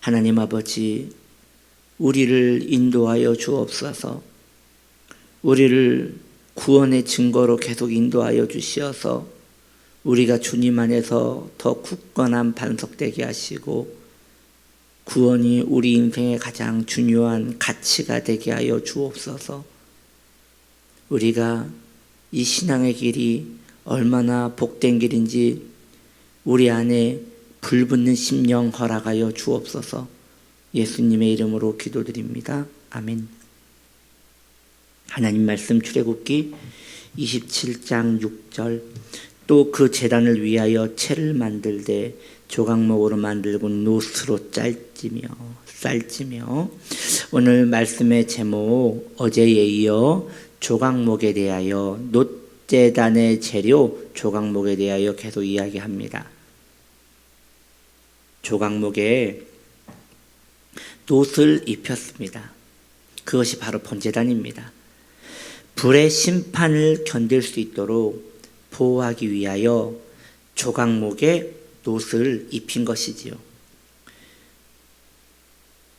하나님 아버지, 우리를 인도하여 주옵소서. 우리를 구원의 증거로 계속 인도하여 주시어서 우리가 주님 안에서 더 굳건한 반석되게 하시고 구원이 우리 인생의 가장 중요한 가치가 되게 하여 주옵소서. 우리가 이 신앙의 길이 얼마나 복된 길인지 우리 안에 불붙는 심령 허락하여 주옵소서. 예수님의 이름으로 기도드립니다. 아멘. 하나님 말씀 출애굽기 27장 6절. 또 그 제단을 위하여 채를 만들되 조각목으로 만들고 노스로 쌀지며. 오늘 말씀의 제목, 어제에 이어 조각목에 대하여, 놋제단의 재료 조각목에 대하여 계속 이야기합니다. 조각목에 놋을 입혔습니다. 그것이 바로 번제단입니다. 불의 심판을 견딜 수 있도록 보호하기 위하여 조각목에 놋을 입힌 것이지요.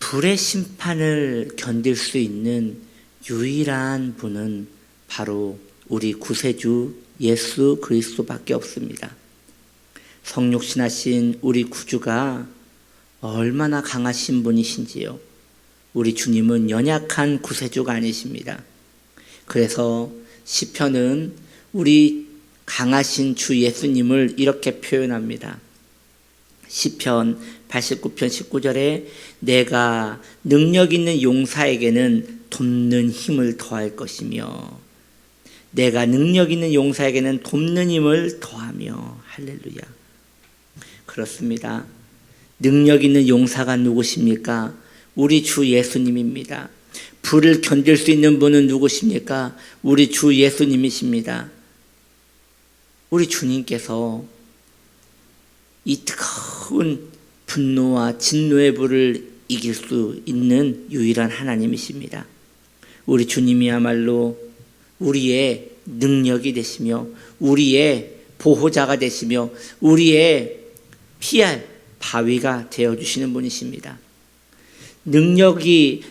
불의 심판을 견딜 수 있는 유일한 분은 바로 우리 구세주 예수 그리스도밖에 없습니다. 성육신하신 우리 구주가 얼마나 강하신 분이신지요. 우리 주님은 연약한 구세주가 아니십니다. 그래서 시편은 우리 강하신 주 예수님을 이렇게 표현합니다. 시편 89편 19절에 내가 능력 있는 용사에게는 돕는 힘을 더할 것이며, 내가 능력 있는 용사에게는 돕는 힘을 더하며. 할렐루야. 그렇습니다. 능력 있는 용사가 누구십니까? 우리 주 예수님입니다. 불을 견딜 수 있는 분은 누구십니까? 우리 주 예수님이십니다. 우리 주님께서 이 뜨거운 분노와 진노의 불을 이길 수 있는 유일한 하나님이십니다. 우리 주님이야말로 우리의 능력이 되시며 우리의 보호자가 되시며 우리의 피할 바위가 되어주시는 분이십니다. 능력이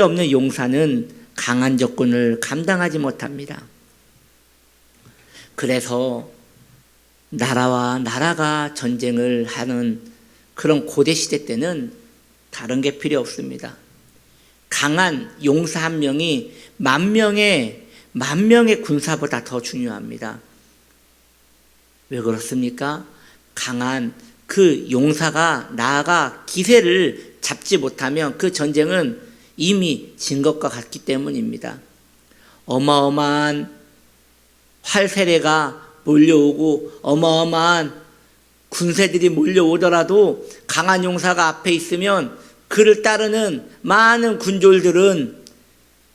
없는 용사는 강한 적군을 감당하지 못합니다. 그래서 나라와 나라가 전쟁을 하는 그런 고대 시대 때는 다른 게 필요 없습니다. 강한 용사 한 명이 만 명의 군사보다 더 중요합니다. 왜 그렇습니까? 강한 그 용사가 나아가 기세를 잡지 못하면 그 전쟁은 이미 진 것과 같기 때문입니다. 어마어마한 활세례가 몰려오고 어마어마한 군세들이 몰려오더라도 강한 용사가 앞에 있으면 그를 따르는 많은 군졸들은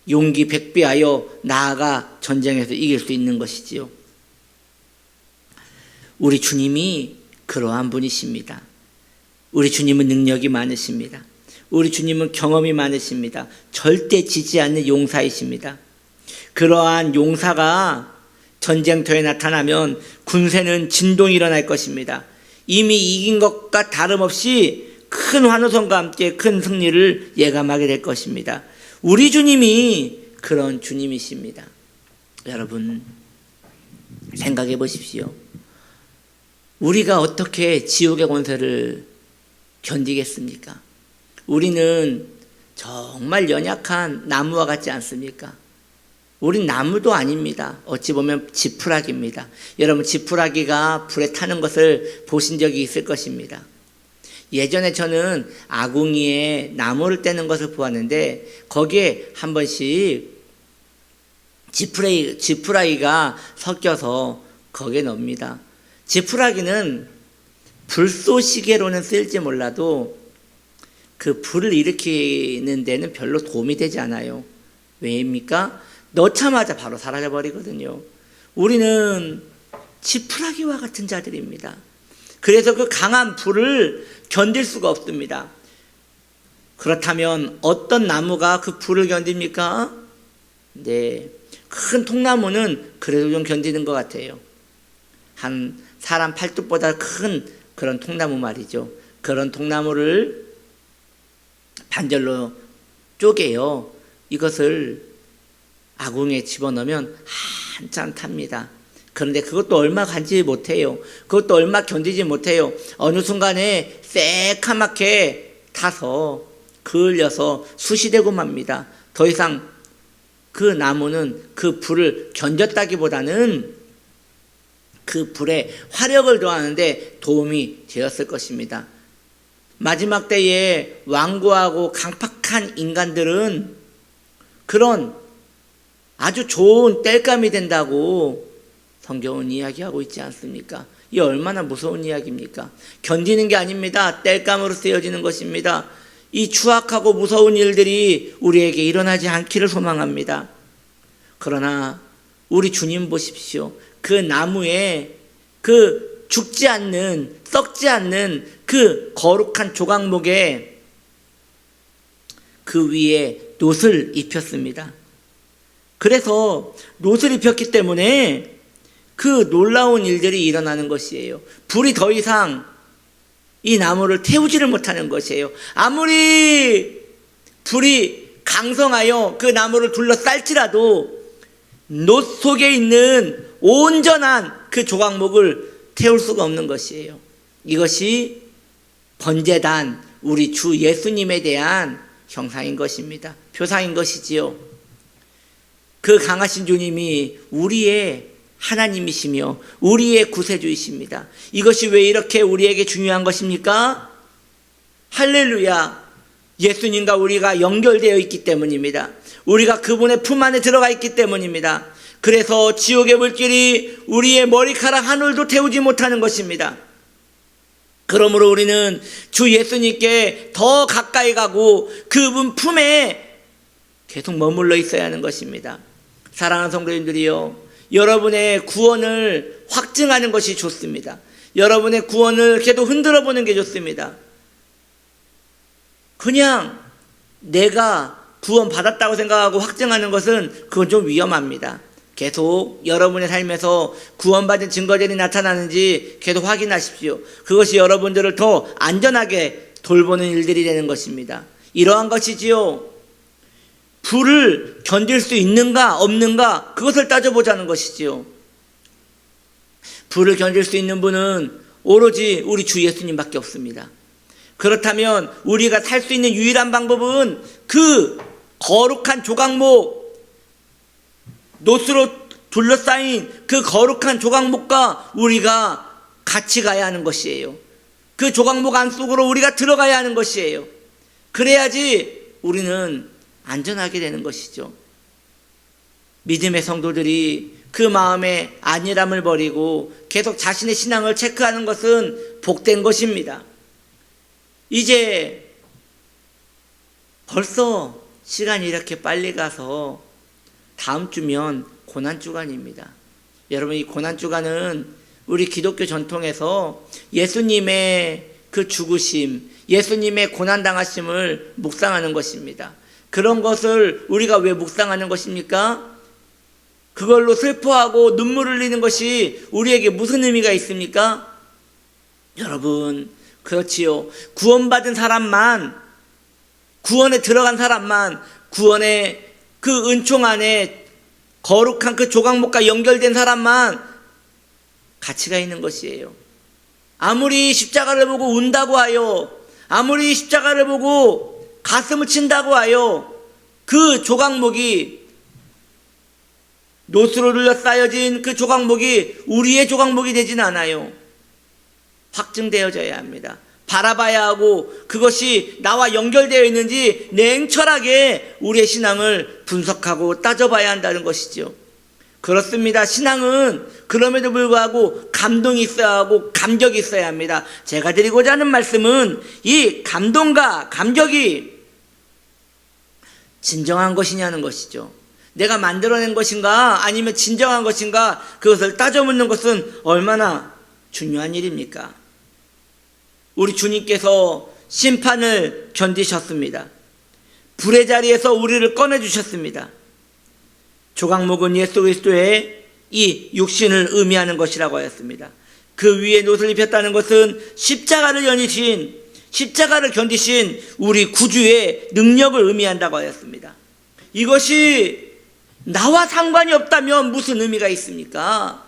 용기 백비하여 나아가 전쟁에서 이길 수 있는 것이지요. 우리 주님이 그러한 분이십니다. 우리 주님은 능력이 많으십니다. 우리 주님은 경험이 많으십니다. 절대 지지 않는 용사이십니다. 그러한 용사가 전쟁터에 나타나면 군세는 진동이 일어날 것입니다. 이미 이긴 것과 다름없이 큰 환호성과 함께 큰 승리를 예감하게 될 것입니다. 우리 주님이 그런 주님이십니다. 여러분 생각해 보십시오. 우리가 어떻게 지옥의 권세를 견디겠습니까? 우리는 정말 연약한 나무와 같지 않습니까? 우린 나무도 아닙니다. 어찌 보면 지푸라기입니다. 여러분 지푸라기가 불에 타는 것을 보신 적이 있을 것입니다. 예전에 저는 아궁이에 나무를 떼는 것을 보았는데 거기에 한 번씩 지푸라기가 섞여서 거기에 넣습니다. 지푸라기는 불쏘시개로는 쓸지 몰라도 그 불을 일으키는 데는 별로 도움이 되지 않아요. 왜입니까? 넣자마자 바로 사라져버리거든요. 우리는 지푸라기와 같은 자들입니다. 그래서 그 강한 불을 견딜 수가 없습니다. 그렇다면 어떤 나무가 그 불을 견딥니까? 네, 큰 통나무는 그래도 좀 견디는 것 같아요. 한 사람 팔뚝보다 큰 그런 통나무 말이죠. 그런 통나무를 반절로 쪼개요. 이것을 아궁이에 집어넣으면 한참 탑니다. 그런데 그것도 얼마 간지 못해요. 그것도 얼마 견디지 못해요. 어느 순간에 새카맣게 타서 그을려서 숯이 되고 맙니다. 더 이상 그 나무는 그 불을 견뎠다기보다는 그 불에 화력을 더하는데 도움이 되었을 것입니다. 마지막 때에 완고하고 강팍한 인간들은 그런 아주 좋은 땔감이 된다고 성경은 이야기하고 있지 않습니까? 이 얼마나 무서운 이야기입니까? 견디는 게 아닙니다. 땔감으로 쓰여지는 것입니다. 이 추악하고 무서운 일들이 우리에게 일어나지 않기를 소망합니다. 그러나 우리 주님 보십시오. 그 나무에 그 죽지 않는, 썩지 않는 그 거룩한 조각목에 그 위에 놋을 입혔습니다. 그래서 놋을 입혔기 때문에 그 놀라운 일들이 일어나는 것이에요. 불이 더 이상 이 나무를 태우지를 못하는 것이에요. 아무리 불이 강성하여 그 나무를 둘러쌀지라도 놋 속에 있는 온전한 그 조각목을 태울 수가 없는 것이에요. 이것이 번제단, 우리 주 예수님에 대한 형상인 것입니다. 표상인 것이지요. 그 강하신 주님이 우리의 하나님이시며 우리의 구세주이십니다. 이것이 왜 이렇게 우리에게 중요한 것입니까? 할렐루야! 예수님과 우리가 연결되어 있기 때문입니다. 우리가 그분의 품 안에 들어가 있기 때문입니다. 그래서 지옥의 물질이 우리의 머리카락 한 올도 태우지 못하는 것입니다. 그러므로 우리는 주 예수님께 더 가까이 가고 그분 품에 계속 머물러 있어야 하는 것입니다. 사랑하는 성도님들이요, 여러분의 구원을 확증하는 것이 좋습니다. 여러분의 구원을 계속 흔들어 보는 게 좋습니다. 그냥 내가 구원 받았다고 생각하고 확증하는 것은 그건 좀 위험합니다. 계속 여러분의 삶에서 구원받은 증거들이 나타나는지 계속 확인하십시오. 그것이 여러분들을 더 안전하게 돌보는 일들이 되는 것입니다. 이러한 것이지요. 불을 견딜 수 있는가 없는가 그것을 따져보자는 것이지요. 불을 견딜 수 있는 분은 오로지 우리 주 예수님밖에 없습니다. 그렇다면 우리가 살 수 있는 유일한 방법은 그 거룩한 조각목, 놋으로 둘러싸인 그 거룩한 조각목과 우리가 같이 가야 하는 것이에요. 그 조각목 안속으로 우리가 들어가야 하는 것이에요. 그래야지 우리는 안전하게 되는 것이죠. 믿음의 성도들이 그 마음에 안일함을 버리고 계속 자신의 신앙을 체크하는 것은 복된 것입니다. 이제 벌써 시간이 이렇게 빨리 가서 다음 주면 고난주간입니다. 여러분, 이 고난주간은 우리 기독교 전통에서 예수님의 그 죽으심, 예수님의 고난당하심을 묵상하는 것입니다. 그런 것을 우리가 왜 묵상하는 것입니까? 그걸로 슬퍼하고 눈물을 흘리는 것이 우리에게 무슨 의미가 있습니까? 여러분, 그렇지요. 구원받은 사람만, 구원에 들어간 사람만, 구원의 그 은총 안에 거룩한 그 조각목과 연결된 사람만 가치가 있는 것이에요. 아무리 십자가를 보고 운다고 하여, 아무리 십자가를 보고 가슴을 친다고 하여 그 조각목이, 놋으로 둘러싸여진 그 조각목이 우리의 조각목이 되진 않아요. 확증되어져야 합니다. 바라봐야 하고 그것이 나와 연결되어 있는지 냉철하게 우리의 신앙을 분석하고 따져봐야 한다는 것이죠. 그렇습니다. 신앙은 그럼에도 불구하고 감동이 있어야 하고 감격이 있어야 합니다. 제가 드리고자 하는 말씀은 이 감동과 감격이 진정한 것이냐는 것이죠. 내가 만들어낸 것인가 아니면 진정한 것인가, 그것을 따져 묻는 것은 얼마나 중요한 일입니까? 우리 주님께서 심판을 견디셨습니다. 불의 자리에서 우리를 꺼내주셨습니다. 조각목은 예수 그리스도의 이 육신을 의미하는 것이라고 하였습니다. 그 위에 놋을 입혔다는 것은 십자가를 연이신 십자가를 견디신 우리 구주의 능력을 의미한다고 하였습니다. 이것이 나와 상관이 없다면 무슨 의미가 있습니까?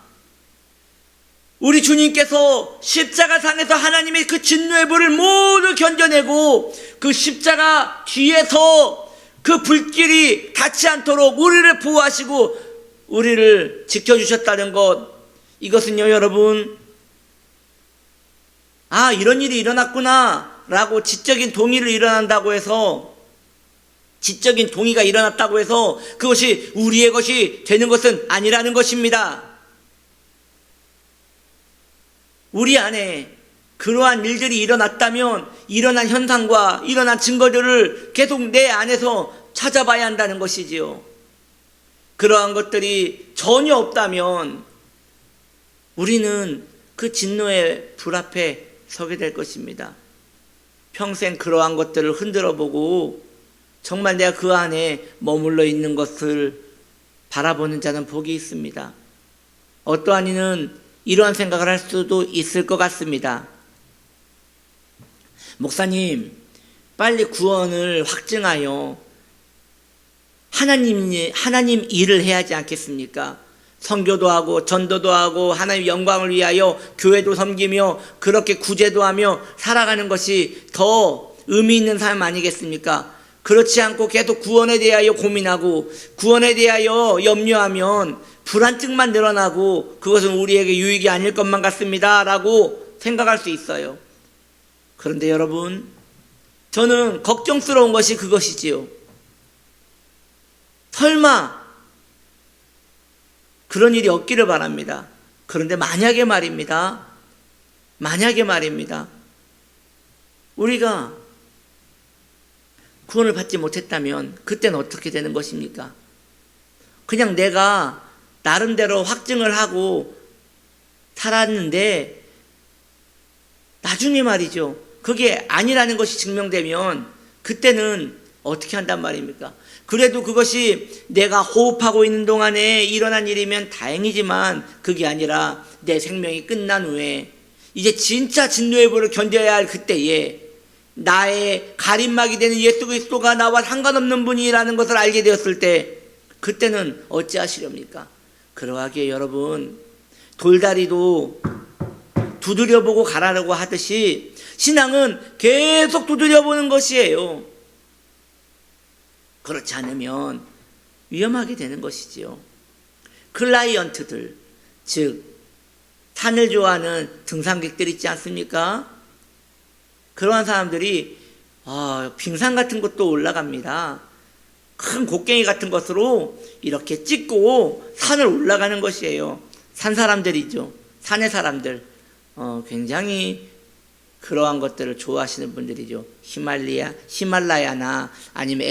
우리 주님께서 십자가상에서 하나님의 그 진노의 불을 모두 견뎌내고 그 십자가 뒤에서 그 불길이 닿지 않도록 우리를 보호하시고 우리를 지켜주셨다는 것, 이것은요 여러분, 아 이런 일이 일어났구나 라고 지적인 동의가 일어났다고 해서 그것이 우리의 것이 되는 것은 아니라는 것입니다. 우리 안에 그러한 일들이 일어났다면 일어난 현상과 일어난 증거들을 계속 내 안에서 찾아봐야 한다는 것이지요. 그러한 것들이 전혀 없다면 우리는 그 진노의 불 앞에 서게 될 것입니다. 평생 그러한 것들을 흔들어 보고 정말 내가 그 안에 머물러 있는 것을 바라보는 자는 복이 있습니다. 어떠한 이는 이러한 생각을 할 수도 있을 것 같습니다. 목사님, 빨리 구원을 확증하여 하나님 일을 해야 하지 않겠습니까? 선교도 하고 전도도 하고 하나님의 영광을 위하여 교회도 섬기며 그렇게 구제도 하며 살아가는 것이 더 의미 있는 삶 아니겠습니까? 그렇지 않고 계속 구원에 대하여 고민하고 구원에 대하여 염려하면 불안증만 늘어나고 그것은 우리에게 유익이 아닐 것만 같습니다 라고 생각할 수 있어요. 그런데 여러분, 저는 걱정스러운 것이 그것이지요. 설마 그런 일이 없기를 바랍니다. 그런데 만약에 말입니다. 우리가 구원을 받지 못했다면 그때는 어떻게 되는 것입니까? 그냥 내가 나름대로 확증을 하고 살았는데 나중에 말이죠, 그게 아니라는 것이 증명되면 그때는 어떻게 한단 말입니까? 그래도 그것이 내가 호흡하고 있는 동안에 일어난 일이면 다행이지만 그게 아니라 내 생명이 끝난 후에 이제 진짜 진노의 불을 견뎌야 할 그때에 나의 가림막이 되는 예수 그리스도가 나와 상관없는 분이라는 것을 알게 되었을 때 그때는 어찌하시렵니까? 그러하기에 여러분, 돌다리도 두드려보고 가라라고 하듯이 신앙은 계속 두드려보는 것이에요. 그렇지 않으면 위험하게 되는 것이지요. 클라이언트들, 즉 산을 좋아하는 등산객들 있지 않습니까? 그러한 사람들이 빙산 같은 것도 올라갑니다. 큰 곡괭이 같은 것으로 이렇게 찍고 산을 올라가는 것이에요. 산 사람들이죠. 산의 사람들, 굉장히 그러한 것들을 좋아하시는 분들이죠. 히말라야나 아니면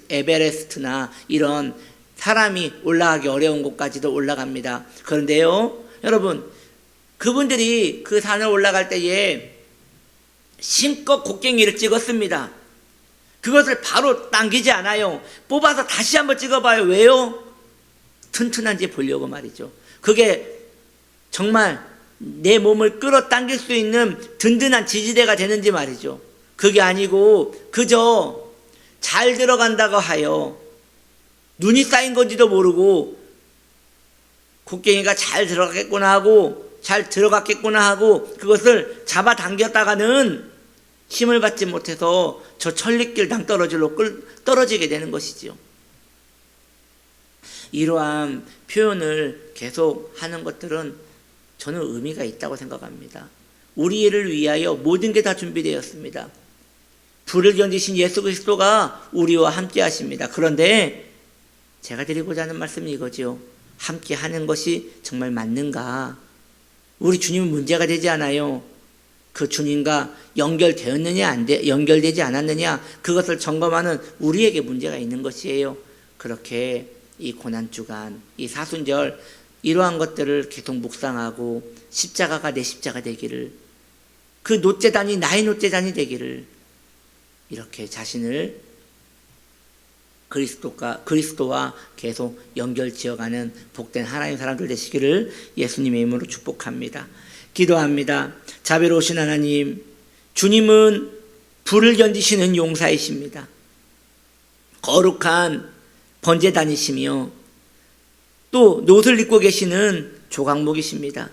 에베레스트나 이런 사람이 올라가기 어려운 곳까지도 올라갑니다. 그런데요, 여러분, 그분들이 그 산을 올라갈 때에 심껏 곡괭이를 찍었습니다. 그것을 바로 당기지 않아요. 뽑아서 다시 한번 찍어봐요. 왜요? 튼튼한지 보려고 말이죠. 그게 정말 내 몸을 끌어당길 수 있는 든든한 지지대가 되는지 말이죠. 그게 아니고 그저 잘 들어간다고 하여 눈이 쌓인 건지도 모르고 곡괭이가 잘 들어갔겠구나 하고 그것을 잡아당겼다가는 힘을 받지 못해서 저 천리길 낭떠러지로 떨어지게 되는 것이지요. 이러한 표현을 계속 하는 것들은 저는 의미가 있다고 생각합니다. 우리를 위하여 모든 게 다 준비되었습니다. 불을 견디신 예수 그리스도가 우리와 함께 하십니다. 그런데 제가 드리고자 하는 말씀이 이거지요. 함께 하는 것이 정말 맞는가? 우리 주님은 문제가 되지 않아요. 그 주님과 연결되었느냐 연결되지 않았느냐 그것을 점검하는 우리에게 문제가 있는 것이에요. 그렇게 이 고난주간, 이 사순절 이러한 것들을 계속 묵상하고 십자가가 내 십자가 되기를, 그 노제단이 나의 노제단이 되기를, 이렇게 자신을 그리스도와 계속 연결지어가는 복된 하나님 사람들 되시기를 예수님의 이름으로 축복합니다. 기도합니다. 자비로우신 하나님, 주님은 불을 견디시는 용사이십니다. 거룩한 번제단이시며 또 놋을 입고 계시는 조각목이십니다.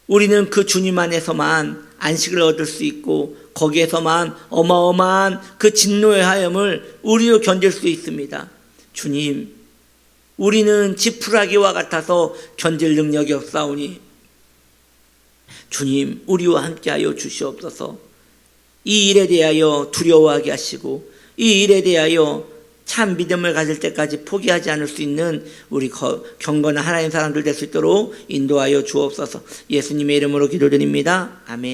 우리는 그 주님 안에서만 안식을 얻을 수 있고 거기에서만 어마어마한 그 진노의 하염을 우리로 견딜 수 있습니다. 주님, 우리는 지푸라기와 같아서 견딜 능력이 없사오니 주님, 우리와 함께하여 주시옵소서. 이 일에 대하여 두려워하게 하시고 이 일에 대하여 참 믿음을 가질 때까지 포기하지 않을 수 있는 우리 경건한 하나님 사람들 될 수 있도록 인도하여 주옵소서. 예수님의 이름으로 기도드립니다. 아멘.